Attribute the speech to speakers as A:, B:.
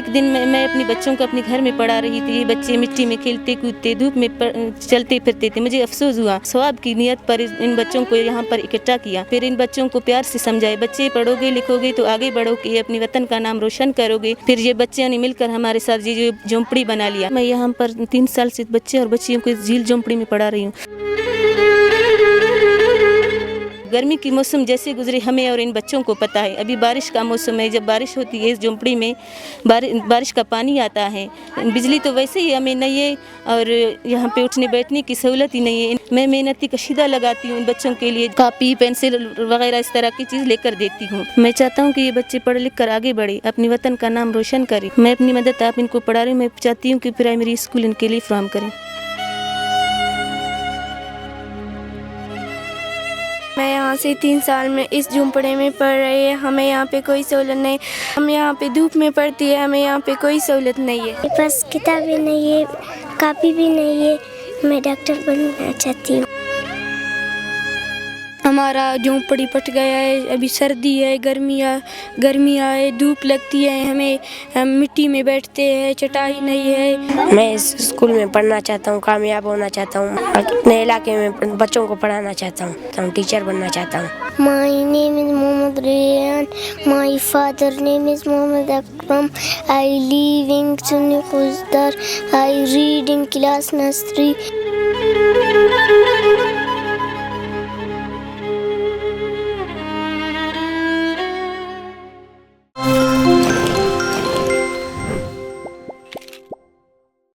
A: एक दिन मैं अपने बच्चों को अपने घर में पढ़ा रही थी। बच्चे मिट्टी में खेलते कूदते धूप में चलते फिरते थे। मुझे अफसोस हुआ, सवाब की नियत पर इन बच्चों को यहाँ पर इकट्ठा किया। फिर इन बच्चों को प्यार से समझाए, बच्चे पढ़ोगे लिखोगे तो आगे बढ़ोगे, अपने वतन का नाम रोशन करोगे। फिर ये बच्चों ने मिलकर हमारे साथ ये झोंपड़ी बना लिया। मैं यहाँ पर 3 साल से बच्चे और बच्चियों को झील झोंपड़ी में पढ़ा रही हूँ। गर्मी की मौसम जैसे गुजरे हमें और इन बच्चों को पता है। अभी बारिश का मौसम है, जब बारिश होती है इस झोंपड़ी में बारिश का पानी आता है। बिजली तो वैसे ही हमें नहीं है और यहाँ पे उठने बैठने की सहूलत ही नहीं है। मैं मेहनती कशीदा लगाती हूँ इन बच्चों के लिए, कापी पेंसिल वगैरह इस तरह की चीज़ लेकर देती हूँ। मैं चाहता हूँ कि ये बच्चे पढ़ लिख कर आगे बढ़े, अपने वतन का नाम रोशन करें। मैं अपनी मदद आप इनको पढ़ा रही हूँ। मैं चाहती हूँ कि प्राइमरी स्कूल इनके लिए फराहम करें।
B: मैं यहाँ से 3 साल में इस झोंपड़े में पढ़ रही है। हमें यहाँ पे कोई सहूलत नहीं, हम यहाँ पे धूप में पढ़ती है, हमें यहाँ पे कोई सहूलत नहीं है।
C: मेरे पास किताब भी नहीं है, कापी भी नहीं है। मैं डॉक्टर बनना चाहती हूँ।
B: हमारा झोंपड़ी पट गया है, अभी सर्दी है, गर्मी है, धूप लगती है हमें, हम मिट्टी में बैठते हैं, चटाई नहीं है।
D: मैं इस स्कूल में पढ़ना चाहता हूँ, कामयाब होना चाहता हूँ, अपने इलाके में बच्चों को पढ़ाना चाहता हूँ, टीचर बनना चाहता हूँ।
C: My name is Mohammad Rayyan. My father name is Mohammad Akram. I live in Sunni Khuzdar. I read in class nursery.